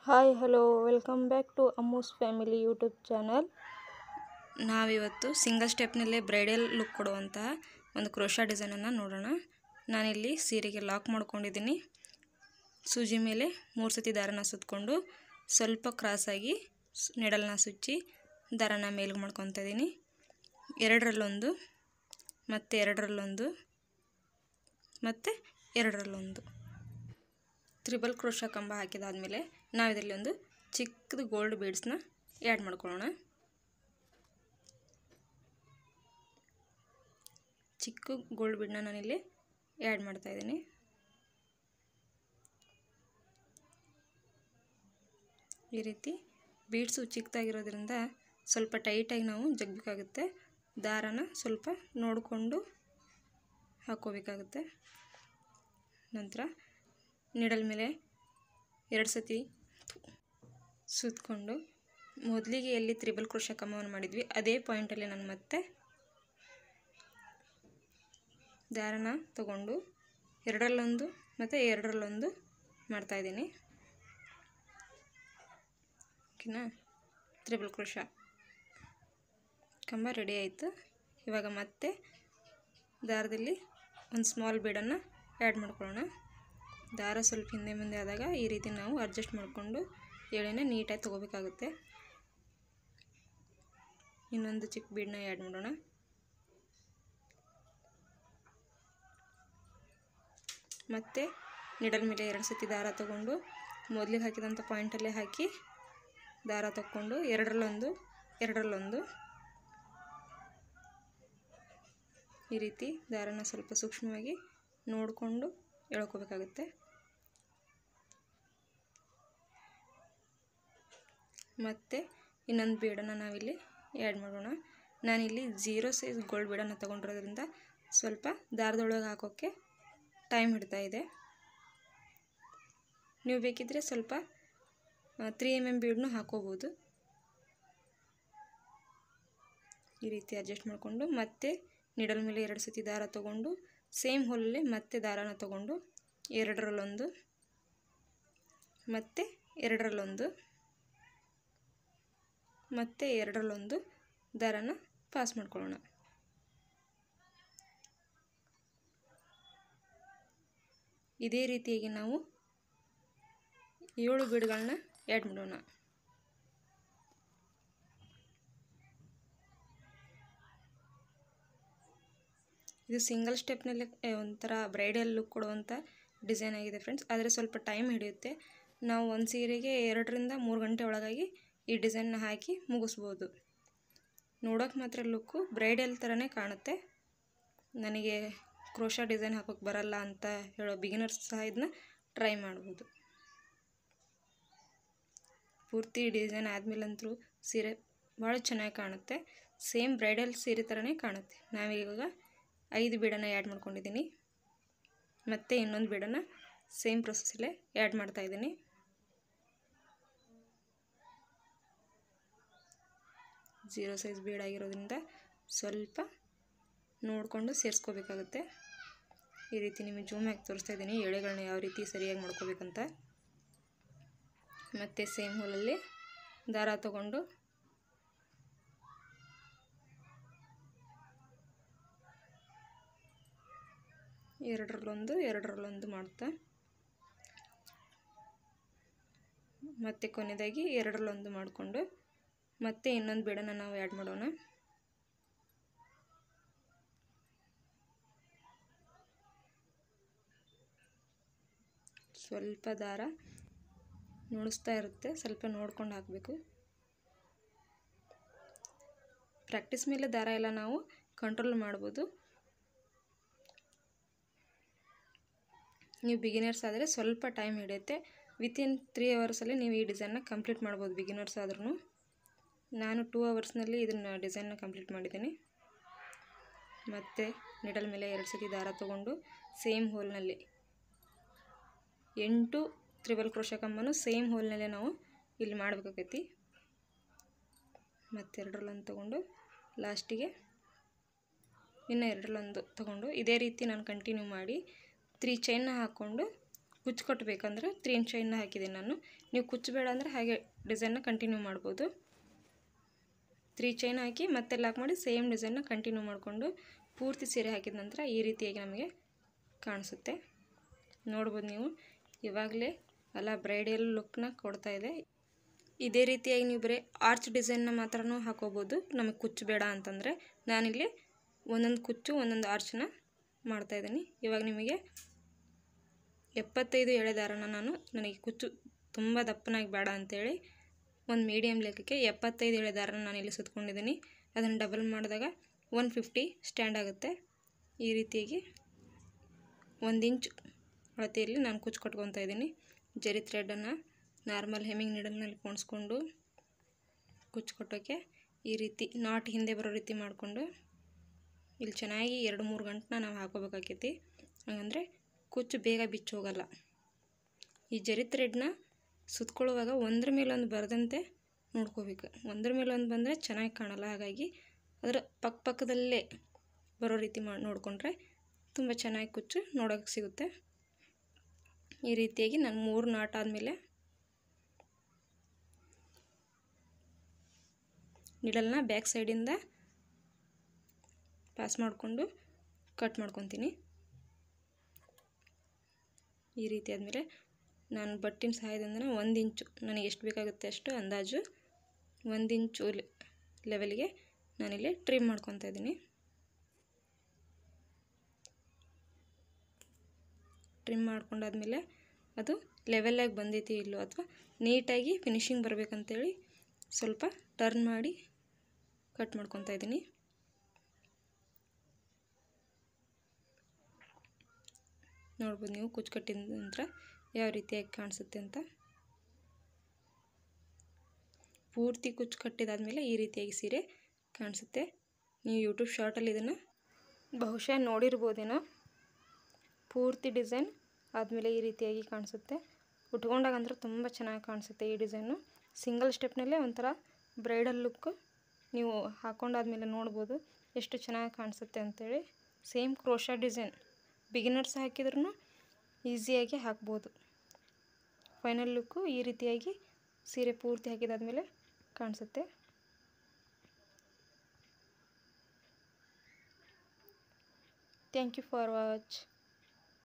Hi hello welcome back to Ammu's family YouTube channel. ನಾವಿವತ್ತು single ಸ್ಟೆಪ್ನಲ್ಲೇ bridal look ಕೊಡುವಂತಹ ಒಂದು ಕ್ರೋಶಾ ಡಿಸೈನನ್ನು ನೋಡೋಣ. ನಾನಿಲ್ಲಿ ಸೀರೆಗೆ ಲಾಕ್ ಮಾಡ್ಕೊಂಡಿದ್ದೀನಿ. ಸೂಜಿ ಮೇಲೆ 3 ಸತಿ ದಾರನ ಸುತ್ತಕೊಂಡು ಸ್ವಲ್ಪ ಕ್ರಾಸಾಗಿ ನೆಡಲ್ನ ಸುಚ್ಚಿ ದಾರನ ಮೇಲ್ಗೆ ಮಾಡ್ಕೊತಾ ಇದ್ದೀನಿ. ಎರಡರಲ್ಲೊಂದು ಮತ್ತು ಎರಡರಲ್ಲೊಂದು ಮತ್ತು ಎರಡರಲ್ಲೊಂದು ತ್ರಿಬಲ್ ಕ್ರೋಶಾ ಕಂಬ ಹಾಕಿದಾದಮೇಲೆ ನಾವು ಇದರಲ್ಲಿ ಒಂದು ಚಿಕ್ಕದು ಗೋಲ್ಡ್ ಬೀಡ್ಸ್ನ ಆ್ಯಡ್ ಮಾಡ್ಕೊಳ್ಳೋಣ. ಚಿಕ್ಕ ಗೋಲ್ಡ್ ಬೀಡ್ನ ನಾನಿಲ್ಲಿ ಆ್ಯಡ್ ಮಾಡ್ತಾಯಿದ್ದೀನಿ. ಈ ರೀತಿ ಬೀಡ್ಸು ಚಿಕ್ಕದಾಗಿರೋದ್ರಿಂದ ಸ್ವಲ್ಪ ಟೈಟಾಗಿ ನಾವು ಜಗ್ಬೇಕಾಗುತ್ತೆ. ದಾರನ ಸ್ವಲ್ಪ ನೋಡಿಕೊಂಡು ಹಾಕ್ಕೋಬೇಕಾಗುತ್ತೆ. ನಂತರ ನಿಡಲ್ ಮೇಲೆ 2 ಸತಿ ಸುತ್ತಕೊಂಡು ಮೊದಲಿಗೆ ಎಲ್ಲಿ ತ್ರಿಬಲ್ ಕ್ರೋಶಾ ಕಂಬವನ್ನು ಮಾಡಿದ್ವಿ ಅದೇ ಪಾಯಿಂಟಲ್ಲಿ ನಾನು ಮತ್ತೆ ದಾರನ ತಗೊಂಡು ಎರಡರಲ್ಲೊಂದು ಮತ್ತು ಎರಡರಲ್ಲೊಂದು ಮಾಡ್ತಾಯಿದ್ದೀನಿ. ಓಕೆನಾ? ತ್ರಿಬಲ್ ಕ್ರೋಶಾ ಕಂಬ ರೆಡಿ ಆಯಿತು. ಇವಾಗ ಮತ್ತೆ ದಾರದಲ್ಲಿ ಒಂದು ಸ್ಮಾಲ್ ಬೀಡನ್ನು ಆ್ಯಡ್ ಮಾಡ್ಕೊಳ್ಳೋಣ. ದಾರ ಸ್ವಲ್ಪ ಹಿಂದೆ ಮುಂದೆ ಆದಾಗ ಈ ರೀತಿ ನಾವು ಅಡ್ಜಸ್ಟ್ ಮಾಡಿಕೊಂಡು ಎಳೆನ ನೀಟಾಗಿ ತೊಗೋಬೇಕಾಗುತ್ತೆ. ಇನ್ನೊಂದು ಚಿಕ್ಕ ಬೀಡನ್ನ ಆ್ಯಡ್ ಮಾಡೋಣ. ಮತ್ತು ನಿಡಲ್ ಮೇಲೆ 2 ಸತಿ ದಾರ ತಗೊಂಡು ಮೊದಲಿಗೆ ಹಾಕಿದಂಥ ಪಾಯಿಂಟಲ್ಲೇ ಹಾಕಿ ದಾರ ತಗೊಂಡು ಎರಡರಲ್ಲೊಂದು ಎರಡರಲ್ಲೊಂದು ಈ ರೀತಿ ದಾರನ ಸ್ವಲ್ಪ ಸೂಕ್ಷ್ಮವಾಗಿ ನೋಡಿಕೊಂಡು ಎಳ್ಕೋಬೇಕಾಗುತ್ತೆ. ಮತ್ತು ಇನ್ನೊಂದು ಬೀಡನ್ನು ನಾವಿಲ್ಲಿ ಆ್ಯಡ್ ಮಾಡೋಣ. ನಾನಿಲ್ಲಿ 0 ಸೈಜ್ ಗೋಲ್ಡ್ ಬೀಡನ್ನು ತೊಗೊಂಡಿರೋದ್ರಿಂದ ಸ್ವಲ್ಪ ದಾರದೊಳಗೆ ಹಾಕೋಕ್ಕೆ ಟೈಮ್ ಹಿಡ್ತಾ ಇದೆ. ನೀವು ಬೇಕಿದ್ದರೆ ಸ್ವಲ್ಪ 3 mm ಬೀಡನ್ನು ಹಾಕೋಬೋದು. ಈ ರೀತಿ ಅಡ್ಜಸ್ಟ್ ಮಾಡಿಕೊಂಡು ಮತ್ತೆ ನಿಡಲ್ ಮೇಲೆ 2 ಸತಿ ದಾರ ತಗೊಂಡು ಸೇಮ್ ಹೋಲಲ್ಲೇ ಮತ್ತೆ ದಾರನ ತಗೊಂಡು ಎರಡರಲ್ಲೊಂದು ಮತ್ತು ಎರಡರಲ್ಲೊಂದು ಮತ್ತು ಎರಡರಲ್ಲೊಂದು ದಾರನ ಪಾಸ್ ಮಾಡ್ಕೊಳ್ಳೋಣ. ಇದೇ ರೀತಿಯಾಗಿ ನಾವು 7 ಬೀಡ್ಗಳನ್ನ ಆ್ಯಡ್ ಮಾಡೋಣ. ಇದು ಸಿಂಗಲ್ ಸ್ಟೆಪ್ನಲ್ಲಿ ಒಂಥರ ಬ್ರೈಡಲ್ ಲುಕ್ ಕೊಡುವಂಥ ಡಿಸೈನ್ ಆಗಿದೆ ಫ್ರೆಂಡ್ಸ್. ಆದರೆ ಸ್ವಲ್ಪ ಟೈಮ್ ಹಿಡಿಯುತ್ತೆ. ನಾವು ಒಂದು ಸೀರೆಗೆ 2 ರಿಂದ 3 ಗಂಟೆ ಒಳಗಾಗಿ ಈ ಡಿಸೈನ್ನ ಹಾಕಿ ಮುಗಿಸ್ಬೋದು. ನೋಡೋಕೆ ಮಾತ್ರ ಲುಕ್ಕು ಬ್ರೈಡಲ್ ಥರನೇ ಕಾಣುತ್ತೆ. ನನಗೆ ಕ್ರೋಶಾ ಡಿಸೈನ್ ಹಾಕೋಕ್ಕೆ ಬರಲ್ಲ ಅಂತ ಹೇಳೋ ಬಿಗಿನರ್ಸ್ ಸಹ ಇದನ್ನ ಟ್ರೈ ಮಾಡ್ಬೋದು. ಪೂರ್ತಿ ಡಿಸೈನ್ ಆದಮೇಲಂತೂ ಸೀರೆ ಭಾಳ ಚೆನ್ನಾಗಿ ಕಾಣುತ್ತೆ. ಸೇಮ್ ಬ್ರೈಡಲ್ ಸೀರೆ ಥರನೇ ಕಾಣುತ್ತೆ. ನಾವೀಗ 5 ಬೀಡನ್ನು ಆ್ಯಡ್ ಮಾಡ್ಕೊಂಡಿದ್ದೀನಿ. ಮತ್ತು ಇನ್ನೊಂದು ಬೀಡನ್ನು ಸೇಮ್ ಪ್ರೊಸೆಸ್ಸಲ್ಲೇ ಆ್ಯಡ್ ಮಾಡ್ತಾಯಿದ್ದೀನಿ. ಝೀರೋ ಸೈಜ್ ಬೀಡ್ ಆಗಿರೋದ್ರಿಂದ ಸ್ವಲ್ಪ ನೋಡಿಕೊಂಡು ಸೇರಿಸ್ಕೋಬೇಕಾಗುತ್ತೆ. ಈ ರೀತಿ ನಿಮಗೆ ಜೂಮ್ ಹಾಕಿ ತೋರಿಸ್ತಾ ಇದ್ದೀನಿ ಎಳೆಗಳನ್ನ ಯಾವ ರೀತಿ ಸರಿಯಾಗಿ ಮಾಡ್ಕೋಬೇಕಂತ. ಮತ್ತು ಸೇಮ್ ಹೋಲಲ್ಲಿ ದಾರ ತಗೊಂಡು ಎರಡರಲ್ಲೊಂದು ಮಾಡ್ತಾ ಮತ್ತು ಕೊನೆಯದಾಗಿ ಎರಡರಲ್ಲೊಂದು ಮಾಡಿಕೊಂಡು ಮತ್ತೆ ಇನ್ನೊಂದು ಬೀಡನ್ನು ನಾವು ಆ್ಯಡ್ ಮಾಡೋಣ. ಸ್ವಲ್ಪ ದಾರ ನುಡಿಸ್ತಾ ಇರುತ್ತೆ, ಸ್ವಲ್ಪ ನೋಡ್ಕೊಂಡು ಹಾಕಬೇಕು. ಪ್ರಾಕ್ಟೀಸ್ ಮೇಲೆ ದಾರ ಎಲ್ಲ ನಾವು ಕಂಟ್ರೋಲ್ ಮಾಡ್ಬೋದು. ನೀವು ಬಿಗಿನರ್ಸ್ ಆದರೆ ಸ್ವಲ್ಪ ಟೈಮ್ ಹಿಡಿಯುತ್ತೆ. ವಿತಿನ್ 3 ಅವರ್ಸಲ್ಲಿ ನೀವು ಈ ಡಿಸೈನ್ನ ಕಂಪ್ಲೀಟ್ ಮಾಡ್ಬೋದು ಬಿಗಿನರ್ಸ್ ಆದ್ರೂ. ನಾನು 2 ಅವರ್ಸ್ನಲ್ಲಿ ಇದನ್ನು ಡಿಸೈನ್ನ ಕಂಪ್ಲೀಟ್ ಮಾಡಿದ್ದೀನಿ. ಮತ್ತು ನಿಡಲ್ ಮೇಲೆ 2 ಸತಿ ದಾರ ತಗೊಂಡು ಸೇಮ್ ಹೋಲ್ನಲ್ಲಿ 8 ತ್ರಿಬಲ್ ಕ್ರೋಶಾ ಕಂಬನೂ ಸೇಮ್ ಹೋಲ್ನಲ್ಲೇ ನಾವು ಇಲ್ಲಿ ಮಾಡಬೇಕಾಗೈತಿ. ಮತ್ತು ಎರಡರಲ್ಲೊಂದು ತಗೊಂಡು ಲಾಸ್ಟಿಗೆ ಇನ್ನು ಎರಡರಲ್ಲೊಂದು ತಗೊಂಡು ಇದೇ ರೀತಿ ನಾನು ಕಂಟಿನ್ಯೂ ಮಾಡಿ 3 ಚೈನ್ನ ಹಾಕ್ಕೊಂಡು ಕುಚ್ಚು ಕಟ್ಟಬೇಕಂದ್ರೆ 3 ಇಂಚ್ ಚೈನ್ನ ಹಾಕಿದ್ದೀನಿ ನಾನು. ನೀವು ಕುಚ್ಚು ಬೇಡ ಅಂದರೆ ಹಾಗೆ ಡಿಸೈನ್ನ ಕಂಟಿನ್ಯೂ ಮಾಡ್ಬೋದು. 3 ಚೈನ್ ಹಾಕಿ ಮತ್ತೆ ಲಾಕ್ ಮಾಡಿ ಸೇಮ್ ಡಿಸೈನ್ನ ಕಂಟಿನ್ಯೂ ಮಾಡಿಕೊಂಡು ಪೂರ್ತಿ ಸೀರೆ ಹಾಕಿದ ನಂತರ ಈ ರೀತಿಯಾಗಿ ನಮಗೆ ಕಾಣಿಸುತ್ತೆ. ನೋಡ್ಬೋದು ನೀವು ಇವಾಗಲೇ ಅಲ್ಲ ಬ್ರೈಡಲ್ ಲುಕ್ನ ಕೊಡ್ತಾ ಇದೆ. ಇದೇ ರೀತಿಯಾಗಿ ನೀವು ಬರೀ ಆರ್ಚ್ ಡಿಸೈನ್ನ ಮಾತ್ರನೂ ಹಾಕೋಬೋದು ನಮಗೆ ಕುಚ್ಚು ಬೇಡ ಅಂತಂದರೆ. ನಾನಿಲ್ಲಿ ಒಂದೊಂದು ಕುಚ್ಚು ಒಂದೊಂದು ಆರ್ಚನ್ನ ಮಾಡ್ತಾಯಿದ್ದೀನಿ. ಇವಾಗ ನಿಮಗೆ 75 ಎಳೆ ದಾರನ ನನಗೆ ಕುಚ್ಚು ತುಂಬ ದಪ್ಪನಾಗಿ ಬೇಡ ಅಂಥೇಳಿ ಒಂದು ಮೀಡಿಯಮ್ ಲೆಕ್ಕಕ್ಕೆ 75 ಎಳೆ ದಾರನ ನಾನಿಲ್ಲಿ ಸುತ್ಕೊಂಡಿದ್ದೀನಿ. ಅದನ್ನು ಡಬಲ್ ಮಾಡಿದಾಗ 150 ಸ್ಟ್ಯಾಂಡ್ ಆಗುತ್ತೆ. ಈ ರೀತಿಯಾಗಿ 1 ಇಂಚ್ ಅಳತೆಯಲ್ಲಿ ನಾನು ಕುಚ್ಚು ಕಟ್ಕೊತಾ ಇದ್ದೀನಿ. ಜರಿ ಥ್ರೆಡನ್ನು ನಾರ್ಮಲ್ ಹೆಮ್ಮಿಂಗ್ ನೀಡಲ್ನಲ್ಲಿ ಪೋಣಿಸ್ಕೊಂಡು ಕುಚ್ಚು ಕಟ್ಟೋಕ್ಕೆ ಈ ರೀತಿ ನಾಟ್ ಹಿಂದೆ ಬರೋ ರೀತಿ ಮಾಡಿಕೊಂಡು ಇಲ್ಲಿ ಚೆನ್ನಾಗಿ 2-3 ಗಂಟನ್ನ ನಾವು ಹಾಕೋಬೇಕಾಕೈತಿ. ಹಾಗಂದರೆ ಕುಚ್ಚು ಬೇಗ ಬಿಚ್ಚಿ ಹೋಗಲ್ಲ. ಈ ಜರಿ ಥ್ರೆಡ್ನ ಸುತ್ಕೊಳ್ಳುವಾಗ ಒಂದ್ರ ಮೇಲೊಂದು ಬರದಂತೆ ನೋಡ್ಕೋಬೇಕು. ಒಂದ್ರ ಮೇಲೊಂದು ಬಂದರೆ ಚೆನ್ನಾಗಿ ಕಾಣಲ್ಲ. ಹಾಗಾಗಿ ಅದರ ಪಕ್ಕದಲ್ಲೇ ಬರೋ ರೀತಿ ನೋಡಿಕೊಂಡ್ರೆ ತುಂಬ ಚೆನ್ನಾಗಿ ಕುಚ್ಚು ನೋಡೋಕ್ಕೆ ಸಿಗುತ್ತೆ. ಈ ರೀತಿಯಾಗಿ ನಾನು 3 ನಾಟ್ ಆದಮೇಲೆ ನಿಡಲ್ನ ಬ್ಯಾಕ್ ಸೈಡಿಂದ ಪಾಸ್ ಮಾಡಿಕೊಂಡು ಕಟ್ ಮಾಡ್ಕೊತೀನಿ. ಈ ರೀತಿ ಆದಮೇಲೆ ನಾನು ಬಟ್ಟಿನ ಸಹಾಯದಿಂದ 1 ಇಂಚು ನನಗೆ ಎಷ್ಟು ಬೇಕಾಗುತ್ತೆ ಅಷ್ಟು ಅಂದಾಜು 1 ಇಂಚು ಲೆವೆಲ್ಗೆ ನಾನಿಲ್ಲಿ ಟ್ರಿಮ್ ಮಾಡ್ಕೊತಾ ಇದ್ದೀನಿ. ಟ್ರಿಮ್ ಮಾಡ್ಕೊಂಡಾದ್ಮೇಲೆ ಅದು ಲೆವೆಲಾಗಿ ಬಂದೈತಿ ಇಲ್ಲೋ ಅಥವಾ ನೀಟಾಗಿ ಫಿನಿಶಿಂಗ್ ಬರಬೇಕಂತೇಳಿ ಸ್ವಲ್ಪ ಟರ್ನ್ ಮಾಡಿ ಕಟ್ ಮಾಡ್ಕೊತಾ ಇದ್ದೀನಿ. ನೋಡ್ಬೋದು ನೀವು ಕುಚ್ಚು ಕಟ್ಟಿದ ನಂತರ ಯಾವ ರೀತಿಯಾಗಿ ಕಾಣಿಸುತ್ತೆ ಅಂತ. ಪೂರ್ತಿ ಕುಚ್ಚು ಕಟ್ಟಿದಾದ್ಮೇಲೆ ಈ ರೀತಿಯಾಗಿ ಸೀರೆ ಕಾಣಿಸುತ್ತೆ. ನೀವು ಯೂಟ್ಯೂಬ್ ಶಾರ್ಟಲ್ಲಿ ಇದನ್ನು ಬಹುಶಃ ನೋಡಿರ್ಬೋದೇನೋ. ಪೂರ್ತಿ ಡಿಸೈನ್ ಆದಮೇಲೆ ಈ ರೀತಿಯಾಗಿ ಕಾಣಿಸುತ್ತೆ. ಉಟ್ಕೊಂಡಾಗ ಅಂದ್ರೆ ತುಂಬ ಚೆನ್ನಾಗಿ ಕಾಣಿಸುತ್ತೆ ಈ ಡಿಸೈನು. ಸಿಂಗಲ್ ಸ್ಟೆಪ್ನಲ್ಲೇ ಒಂಥರ ಬ್ರೈಡಲ್ ಲುಕ್ ನೀವು ಹಾಕ್ಕೊಂಡಾದ್ಮೇಲೆ ನೋಡ್ಬೋದು ಎಷ್ಟು ಚೆನ್ನಾಗಿ ಕಾಣಿಸುತ್ತೆ ಅಂಥೇಳಿ. ಸೇಮ್ ಕ್ರೋಶಾ ಡಿಸೈನ್ ಬಿಗಿನರ್ಸ್ ಹಾಕಿದ್ರೂ ಈಸಿಯಾಗಿ ಹಾಕ್ಬೋದು. ಫೈನಲ್ ಲುಕ್ಕು ಈ ರೀತಿಯಾಗಿ ಸೀರೆ ಪೂರ್ತಿ ಹಾಕಿದಾದ್ಮೇಲೆ ಕಾಣಿಸುತ್ತೆ. Thank you for watch.